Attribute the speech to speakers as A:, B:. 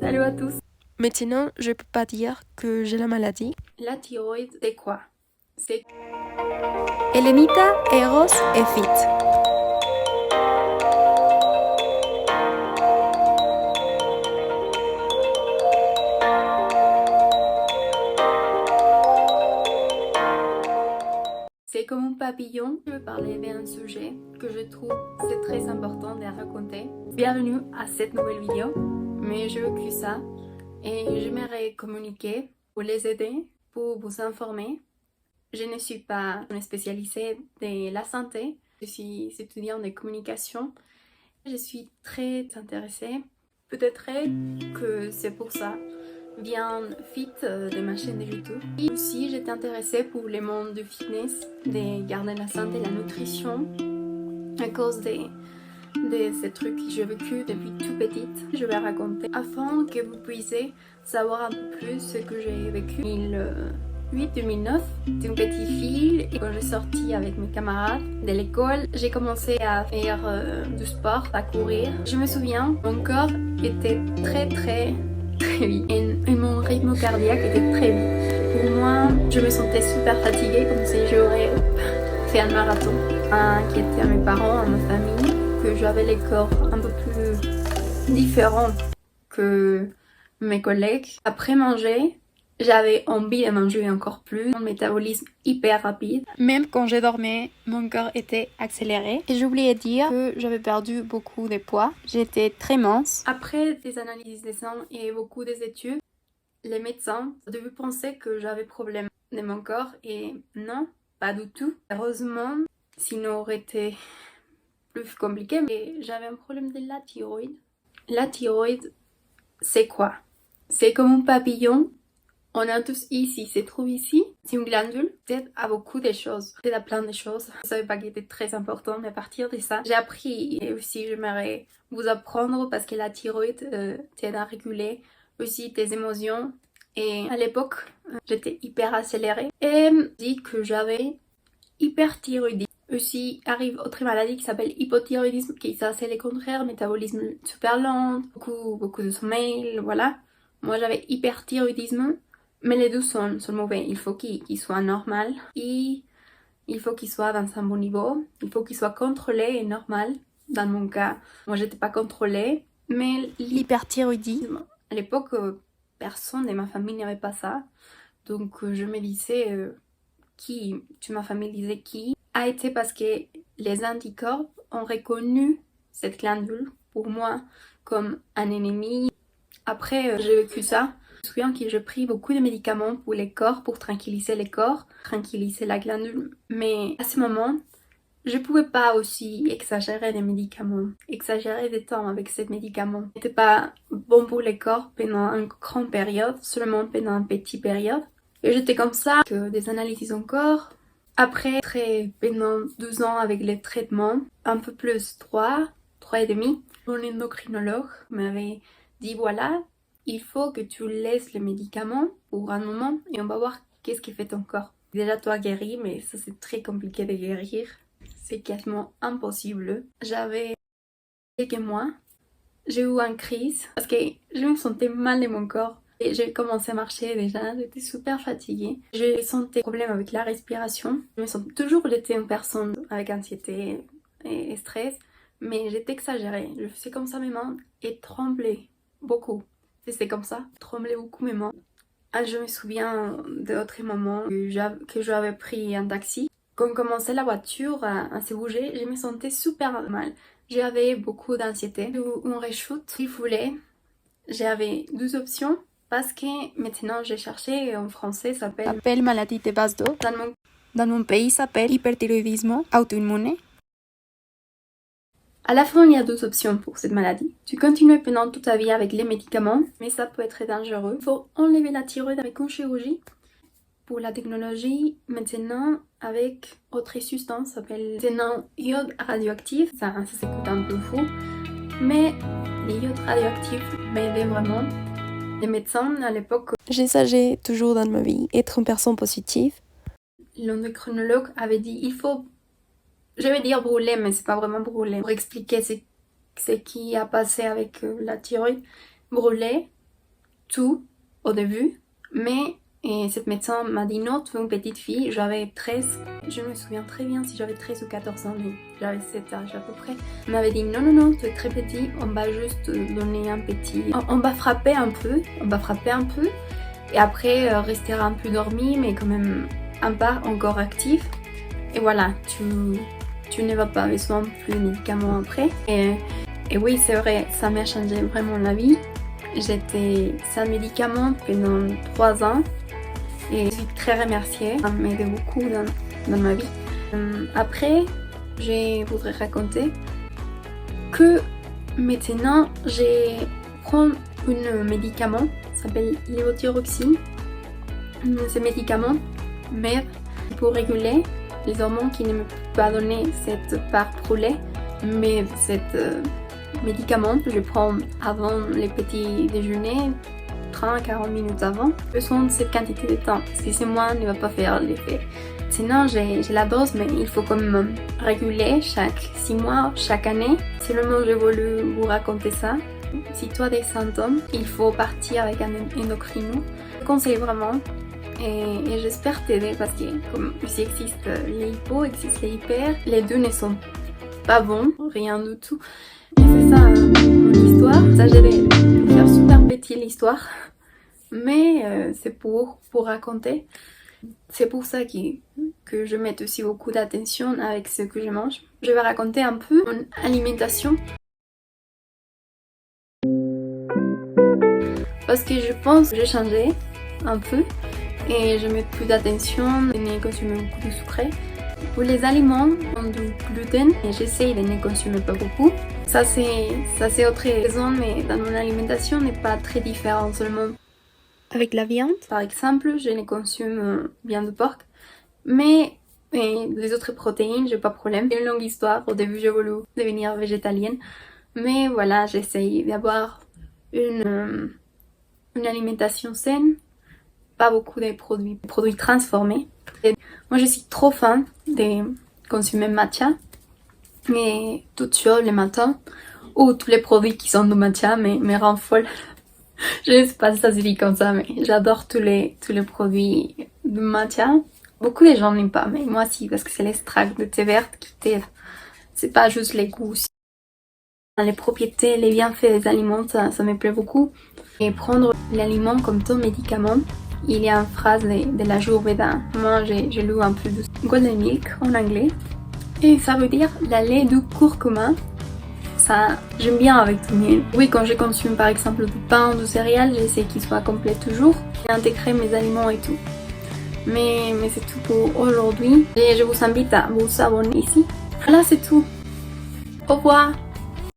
A: Salut à tous.
B: Maintenant, je peux pas dire que j'ai la maladie.
A: La thyroïde, c'est quoi? C'est
B: Elenita, Eros et Fit.
A: comme un papillon. Je vais parler d'un sujet que je trouve c'est très important de raconter. Bienvenue à cette nouvelle vidéo. Mais je veux que ça et j'aimerais communiquer pour les aider, pour vous informer. Je ne suis pas une spécialisée de la santé. Je suis étudiante de communication. Je suis très intéressée. Peut-être que c'est pour ça bien fit de ma chaîne de YouTube. Et aussi j'étais intéressée pour le monde du fitness, de garder la santé et la nutrition à cause de ces trucs que j'ai vécu depuis tout petite. Je vais raconter afin que vous puissiez savoir un peu plus ce que j'ai vécu. 2008-2009, j'étais une petite fille et quand j'ai sorti avec mes camarades de l'école, j'ai commencé à faire du sport, à courir. Je me souviens, mon corps était très vite et mon rythme cardiaque était très vite. Pour moi, je me sentais super fatiguée, comme si j'aurais fait un marathon. Inquiété à mes parents, à ma famille, que j'avais les corps un peu plus différents que mes collègues. Après manger, j'avais envie de manger encore plus. Mon métabolisme hyper rapide. Même quand je dormais, mon corps était accéléré. Et j'oubliais de dire que j'avais perdu beaucoup de poids. J'étais très mince. Après des analyses de sang et beaucoup d'études, les médecins devaient penser que j'avais problème de mon corps et non, pas du tout. Heureusement, sinon aurait été plus compliqué. Mais j'avais un problème de la thyroïde. La thyroïde, c'est quoi? C'est comme un papillon. On a tous ici, se trouve ici. C'est une glandule, t'aide à beaucoup de choses, t'aide à plein de choses. Je savais pas qu'il était très important, mais à partir de ça, j'ai appris et aussi j'aimerais vous apprendre parce que la thyroïde t'aide à réguler aussi tes émotions. Et à l'époque, j'étais hyper accélérée et dit que j'avais hyperthyroïdie. Aussi arrive autre maladie qui s'appelle hypothyroïdisme, qui ça c'est le contraire, métabolisme super lent, beaucoup de sommeil, voilà. Moi j'avais hyperthyroïdisme. Mais les deux sont mauvais. Il faut qu'ils soient normal et il faut qu'ils soient dans un bon niveau. Il faut qu'ils soient contrôlés et normal. Dans mon cas, moi j'étais pas contrôlée. Mais l'hyperthyroïdisme, à l'époque, personne de ma famille n'avait pas ça. Donc je me disais, tu ma famille disait qui, a été parce que les anticorps ont reconnu cette glandule pour moi comme un ennemi. Après, j'ai vécu ça. Je me souviens que j'ai pris beaucoup de médicaments pour les corps, pour tranquilliser les corps, tranquilliser la glandule. Mais à ce moment, je pouvais pas aussi exagérer les médicaments, exagérer des temps avec ces médicaments. C'était pas bon pour les corps pendant une grande période, seulement pendant une petite période. Et j'étais comme ça, que des analyses encore. Après, pendant 12 ans avec les traitements, un peu plus 3 et demi, mon endocrinologue m'avait dit voilà, il faut que tu laisses les médicaments pour un moment et on va voir qu'est-ce qui fait ton corps. Déjà toi guéris, mais ça c'est très compliqué de guérir. C'est quasiment impossible. J'avais quelques mois, j'ai eu une crise parce que je me sentais mal de mon corps. Et j'ai commencé à marcher déjà, j'étais super fatiguée. J'ai senti des problèmes avec la respiration. Je me sens toujours j'étais une personne avec anxiété et stress, mais j'étais exagérée. Je faisais comme ça mes mains et tremblais beaucoup. C'était comme ça, tremblais beaucoup mes mains. Ah, je me souviens d'autres moments que j'avais pris un taxi. Quand on commençait la voiture à se bouger, je me sentais super mal. J'avais beaucoup d'anxiété. On reshoot, il voulait. J'avais deux options parce que maintenant j'ai cherché en français, ça s'appelle maladie de base d'eau. Dans mon pays, ça s'appelle hyperthyroïdisme auto-immune. À la fin, il y a deux options pour cette maladie. Tu continues pendant toute ta vie avec les médicaments, mais ça peut être très dangereux. Il faut enlever la thyroïde avec une chirurgie. Pour la technologie, maintenant, avec autre substance, ça s'appelle maintenant iode radioactif. Ça s'écoute un peu fou, mais l'iode radioactif m'aidait vraiment. Les médecins, à l'époque,
B: J'essageais toujours dans ma vie être une personne positive.
A: L'endocrinologue avait dit il faut, je vais dire brûler, mais c'est pas vraiment brûler. Pour expliquer ce qui a passé avec la thyroïde, brûler tout au début, mais cette médecin m'a dit non, tu es une petite fille, j'avais 13, je me souviens très bien si j'avais 13 ou 14 ans, mais j'avais cet âge à peu près. Elle m'avait dit non, tu es très petit, on va juste donner un petit... On va frapper un peu, et après restera un peu dormi, mais quand même un part encore actif. Et voilà, tu ne vas pas besoin plus de médicaments après. Et oui, c'est vrai, ça m'a changé vraiment la vie. J'étais sans médicaments pendant 3 ans et je suis très remerciée. Ça m'a aidé beaucoup dans ma vie. Après, je voudrais raconter que maintenant, je prends un médicament, ça s'appelle lévothyroxine. Ce médicament m'aide pour réguler les hormones qui ne me peuvent pas donner cette part pour lait, mais cette médicament que je prends avant les petits déjeuners, 30-40 minutes avant, j'ai besoin de cette quantité de temps, parce que c'est moi ne va pas faire l'effet. Sinon j'ai la dose, mais il faut quand même réguler chaque 6 mois, chaque année. Seulement j'ai voulu vous raconter ça. Si tu as des symptômes, il faut partir avec un endocrino. Je conseille vraiment. Et j'espère t'aider parce que comme il existe les hypos, existe les hyper, les deux ne sont pas bons, rien du tout. Et c'est ça mon histoire. Ça j'ai de faire super petit l'histoire, mais c'est pour raconter. C'est pour ça que je mets aussi beaucoup d'attention avec ce que je mange. Je vais raconter un peu mon alimentation. Parce que je pense que j'ai changé un peu. Et je mets plus d'attention et ne consomme beaucoup de sucré. Pour les aliments, ont du gluten et j'essaye de ne consommer pas beaucoup. Ça c'est autre raison, mais dans mon alimentation n'est pas très différent seulement avec la viande. Par exemple, je ne consomme viande de porc, mais les autres protéines, j'ai pas de problème. C'est une longue histoire. Au début, j'ai voulu devenir végétalienne, mais voilà, j'essaye d'avoir une alimentation saine. Pas beaucoup de produits transformés. Et moi je suis trop fan de consommer matcha, mais toute seule le matin, ou tous les produits qui sont de matcha me rendent folle. Je ne sais pas si ça se dit comme ça, mais j'adore tous les produits de matcha. Beaucoup de gens n'aiment pas, mais moi si, parce que c'est l'extract de thé vert qui t'aide. C'est pas juste les goûts. Les propriétés, les bienfaits des aliments, ça me plaît beaucoup. Et prendre l'aliment comme ton médicament. Il y a une phrase de la Ayurveda. Moi, j'ai lu un peu de Golden Milk en anglais. Et ça veut dire la lait du curcuma. Ça, j'aime bien avec du miel. Oui, quand je consomme par exemple du pain ou du céréales, j'essaie qu'il soit complet toujours. Et intégrer mes aliments et tout. Mais c'est tout pour aujourd'hui. Et je vous invite à vous abonner ici. Voilà, c'est tout. Au revoir.